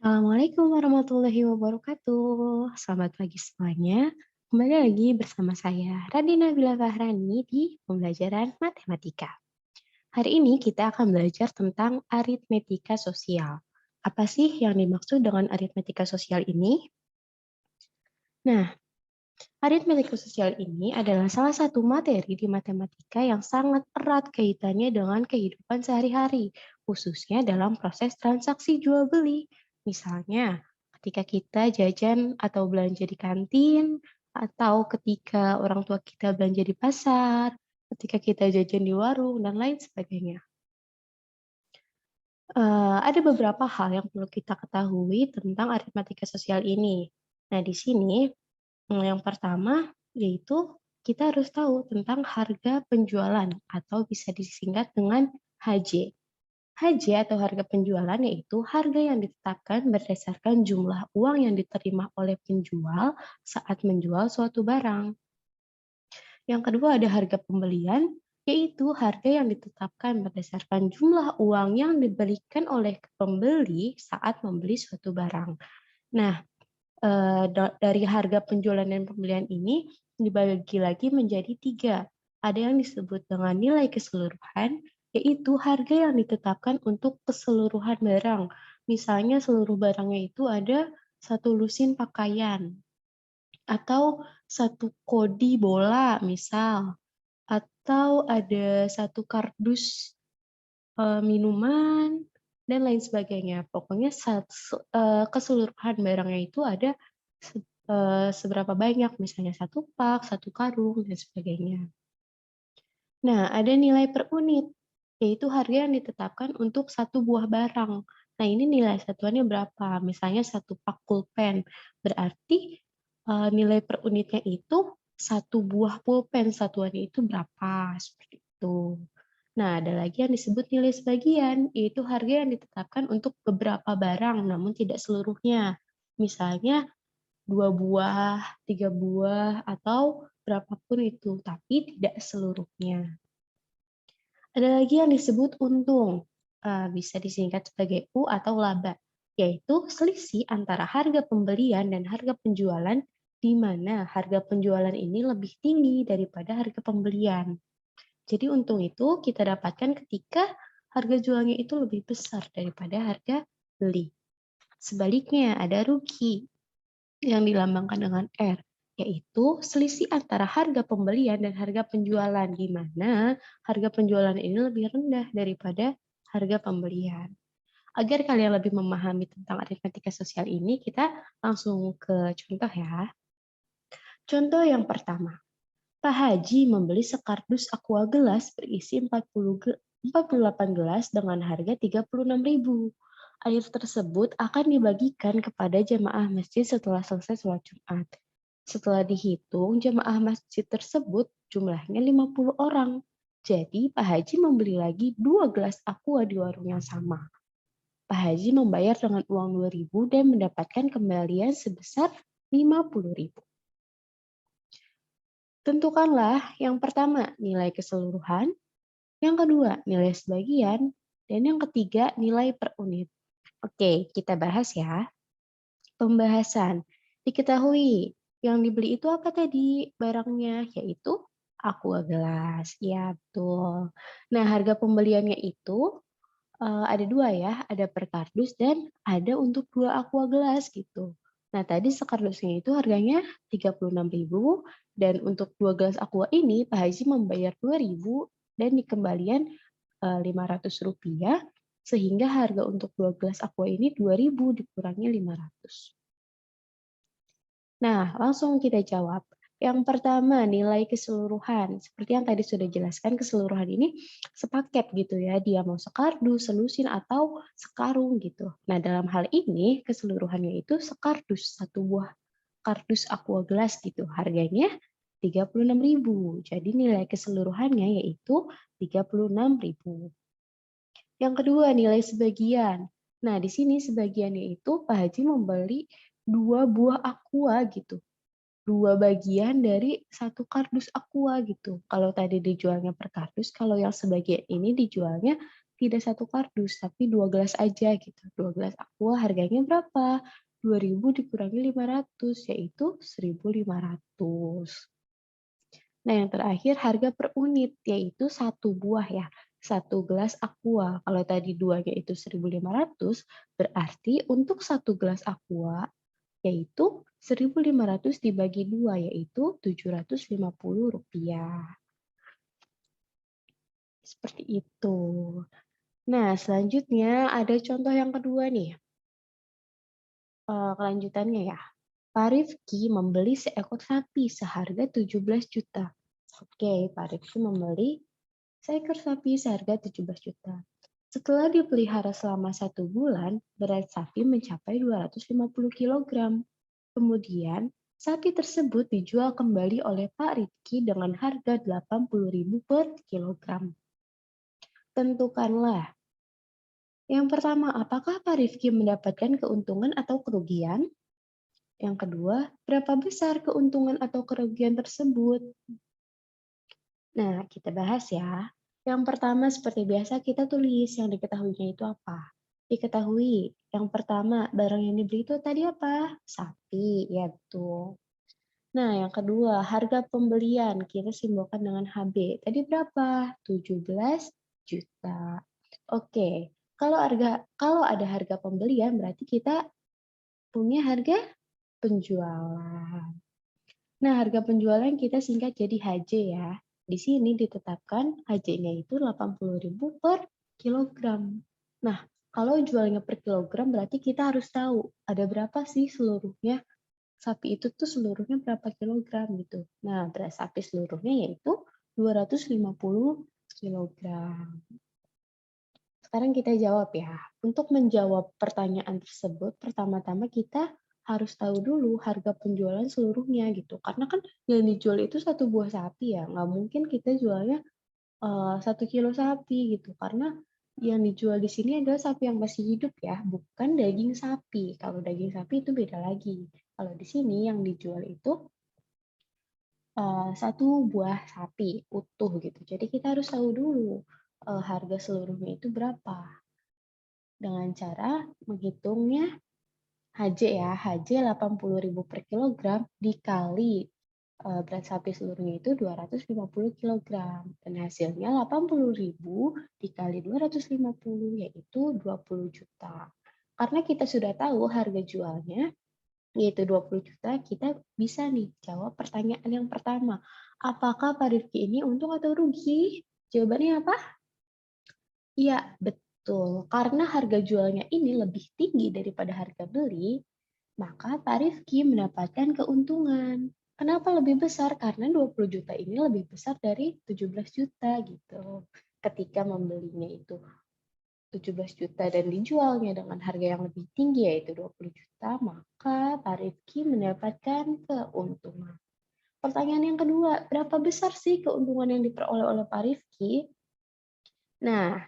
Assalamualaikum warahmatullahi wabarakatuh. Selamat pagi semuanya. Kembali lagi bersama saya, Radina Bila Fahrani di pembelajaran matematika. Hari ini kita akan belajar tentang aritmetika sosial. Apa sih yang dimaksud dengan aritmetika sosial ini? Nah, aritmetika sosial ini adalah salah satu materi di matematika yang sangat erat kaitannya dengan kehidupan sehari-hari, khususnya dalam proses transaksi jual beli. Misalnya, ketika kita jajan atau belanja di kantin, atau ketika orang tua kita belanja di pasar, ketika kita jajan di warung, dan lain sebagainya. Ada beberapa hal yang perlu kita ketahui tentang aritmetika sosial ini. Nah, di sini yang pertama yaitu kita harus tahu tentang harga penjualan atau bisa disingkat dengan HJ. HJ atau harga penjualan yaitu harga yang ditetapkan berdasarkan jumlah uang yang diterima oleh penjual saat menjual suatu barang. Yang kedua ada harga pembelian, yaitu harga yang ditetapkan berdasarkan jumlah uang yang diberikan oleh pembeli saat membeli suatu barang. Nah, dari harga penjualan dan pembelian ini dibagi lagi menjadi tiga. Ada yang disebut dengan nilai keseluruhan, yaitu harga yang ditetapkan untuk keseluruhan barang. Misalnya seluruh barangnya itu ada satu lusin pakaian, atau satu kodi bola misal, atau ada satu kardus minuman, dan lain sebagainya. Pokoknya keseluruhan barangnya itu ada seberapa banyak, misalnya satu pak, satu karung, dan sebagainya. Nah, ada nilai per unit, yaitu harga yang ditetapkan untuk satu buah barang. Nah, ini nilai satuannya berapa? Misalnya satu pak pulpen, berarti nilai per unitnya itu satu buah pulpen, satuannya itu berapa? Seperti itu. Nah, ada lagi yang disebut nilai sebagian, yaitu harga yang ditetapkan untuk beberapa barang, namun tidak seluruhnya. Misalnya 2 buah, 3 buah, atau berapapun itu, tapi tidak seluruhnya. Ada lagi yang disebut untung, bisa disingkat sebagai U atau laba, yaitu selisih antara harga pembelian dan harga penjualan, di mana harga penjualan ini lebih tinggi daripada harga pembelian. Jadi untung itu kita dapatkan ketika harga jualnya itu lebih besar daripada harga beli. Sebaliknya ada rugi yang dilambangkan dengan R, yaitu selisih antara harga pembelian dan harga penjualan, di mana harga penjualan ini lebih rendah daripada harga pembelian. Agar kalian lebih memahami tentang aritmetika sosial ini, kita langsung ke contoh ya. Contoh yang pertama. Pak Haji membeli sekardus aqua gelas berisi 48 gelas dengan harga 36.000. Air tersebut akan dibagikan kepada jemaah masjid setelah selesai sholat Jumat. Setelah dihitung, jemaah masjid tersebut jumlahnya 50 orang. Jadi Pak Haji membeli lagi 2 gelas aqua di warung yang sama. Pak Haji membayar dengan uang 2.000 dan mendapatkan kembalian sebesar 50.000. Tentukanlah yang pertama nilai keseluruhan, yang kedua nilai sebagian, dan yang ketiga nilai per unit. Oke, kita bahas ya. Pembahasan. Diketahui yang dibeli itu apa tadi barangnya, yaitu aqua gelas. Ya, betul. Nah, harga pembeliannya itu ada dua ya, ada per kardus dan ada untuk 2 aqua gelas gitu. Nah, tadi sekardusnya itu harganya 36.000 dan untuk 2 gelas aqua ini Pak Haji membayar 2.000 dan dikembalian Rp500 sehingga harga untuk 2 gelas aqua ini 2.000 dikurangi 500. Nah, langsung kita jawab. Yang pertama, nilai keseluruhan. Seperti yang tadi sudah jelaskan, keseluruhan ini sepaket gitu ya. Dia mau sekardus, selusin, atau sekarung gitu. Nah, dalam hal ini, keseluruhannya itu sekardus, satu buah kardus aqua gelas gitu. Harganya 36.000. Jadi nilai keseluruhannya yaitu 36.000. Yang kedua, nilai sebagian. Nah, di sini sebagiannya itu Pak Haji membeli 2 buah aqua gitu. 2 bagian dari satu kardus aqua gitu. Kalau tadi dijualnya per kardus, kalau yang sebagian ini dijualnya tidak satu kardus, tapi 2 gelas aja gitu. 2 gelas aqua harganya berapa? 2.000 dikurangi 500, yaitu 1.500. Nah, yang terakhir harga per unit, yaitu satu buah ya, satu gelas aqua. Kalau tadi duanya itu 1.500, berarti untuk satu gelas aqua, yaitu 1.500 dibagi 2, yaitu Rp750. Seperti itu. Nah, selanjutnya ada contoh yang kedua nih, kelanjutannya ya. Pak Rifki membeli seekor sapi seharga 17 juta. Oke, Pak Rifki membeli seekor sapi seharga 17 juta. Setelah dipelihara selama 1 bulan, berat sapi mencapai 250 kg. Kemudian, sapi tersebut dijual kembali oleh Pak Rifki dengan harga 80.000 per kilogram. Tentukanlah. Yang pertama, apakah Pak Rifki mendapatkan keuntungan atau kerugian? Yang kedua, berapa besar keuntungan atau kerugian tersebut? Nah, kita bahas ya. Yang pertama, seperti biasa kita tulis yang diketahuinya itu apa. Diketahui, yang pertama, barang yang dibeli itu tadi apa? Sapi, ya betul. Nah, yang kedua, harga pembelian kita simbolkan dengan HB. Tadi berapa? 17 juta. Oke, kalau ada harga pembelian berarti kita punya harga penjualan. Nah, harga penjualan kita singkat jadi HJ ya. Di sini ditetapkan HJ-nya itu 80.000 per kilogram. Nah, kalau jualnya per kilogram berarti kita harus tahu ada berapa sih seluruhnya. Sapi itu tuh seluruhnya berapa kilogram gitu. Nah, beras sapi seluruhnya yaitu 250 kilogram. Sekarang kita jawab ya. Untuk menjawab pertanyaan tersebut, pertama-tama kita harus tahu dulu harga penjualan seluruhnya gitu. Karena kan yang dijual itu satu buah sapi ya. Nggak mungkin kita jualnya 1 kilo sapi gitu. Karena yang dijual di sini adalah sapi yang masih hidup ya, bukan daging sapi. Kalau daging sapi itu beda lagi. Kalau di sini yang dijual itu satu buah sapi utuh gitu. Jadi kita harus tahu dulu harga seluruhnya itu berapa. Dengan cara menghitungnya HJ ya, HJ 80.000 per kilogram dikali berat sapi seluruhnya itu 250 kilogram. Dan hasilnya 80.000 dikali 250 yaitu 20 juta. Karena kita sudah tahu harga jualnya yaitu 20 juta, kita bisa nih jawab pertanyaan yang pertama. Apakah Pak Rifki ini untung atau rugi? Jawabannya apa? Iya, betul. Karena harga jualnya ini lebih tinggi daripada harga beli, maka Pak Rifki mendapatkan keuntungan. Kenapa lebih besar? Karena 20 juta ini lebih besar dari 17 juta gitu. Ketika membelinya itu 17 juta dan dijualnya dengan harga yang lebih tinggi yaitu 20 juta, maka Pak Rifki mendapatkan keuntungan. Pertanyaan yang kedua, berapa besar sih keuntungan yang diperoleh oleh Pak Rifki? Nah,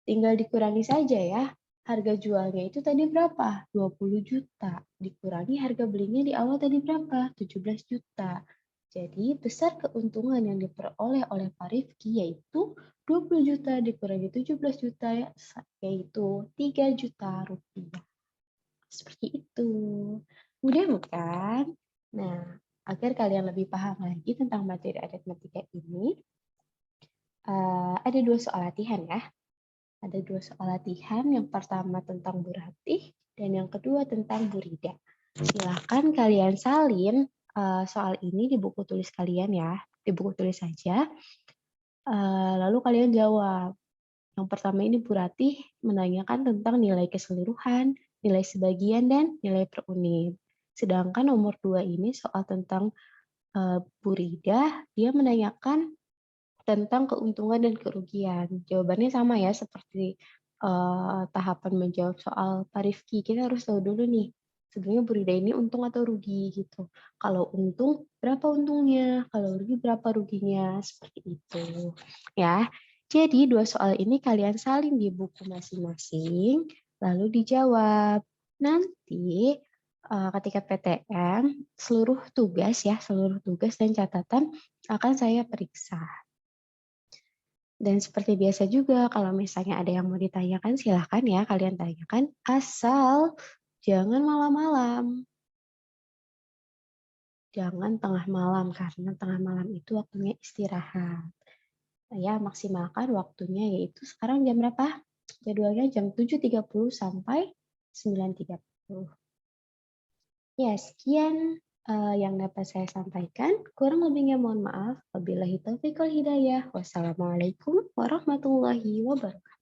tinggal dikurangi saja ya. Harga jualnya itu tadi berapa? 20 juta. Dikurangi harga belinya di awal tadi berapa? 17 juta. Jadi besar keuntungan yang diperoleh oleh Pak Rifki yaitu 20 juta dikurangi 17 juta yaitu 3 juta rupiah. Seperti itu. Mudah bukan? Nah, agar kalian lebih paham lagi tentang materi aritmatika ini, ada 2 soal latihan ya. Ada 2 soal latihan, yang pertama tentang Bu Ratih dan yang kedua tentang Bu Rida. Silahkan kalian salin soal ini di buku tulis kalian ya, di buku tulis saja. Lalu kalian jawab. Yang pertama ini Bu Ratih menanyakan tentang nilai keseluruhan, nilai sebagian, dan nilai per unit. Sedangkan nomor 2 ini soal tentang Bu Rida, dia menanyakan tentang keuntungan dan kerugian. Jawabannya sama ya seperti tahapan menjawab soal Pak Rifki. Kita harus tahu dulu nih, sebenarnya Bu Rida ini untung atau rugi gitu. Kalau untung, berapa untungnya? Kalau rugi, berapa ruginya? Seperti itu. Ya. Jadi 2 soal ini kalian salin di buku masing-masing, lalu dijawab. Nanti ketika PTM, seluruh tugas dan catatan akan saya periksa. Dan seperti biasa juga kalau misalnya ada yang mau ditanyakan silahkan ya kalian tanyakan, asal jangan malam-malam, jangan tengah malam karena tengah malam itu waktunya istirahat. Ya maksimalkan waktunya yaitu sekarang jam berapa? Jadwalnya jam 7.30 sampai 9.30. Ya sekian, yang dapat saya sampaikan, kurang lebihnya mohon maaf. Wabillahi taufiq wal hidayah. Wassalamualaikum warahmatullahi wabarakatuh.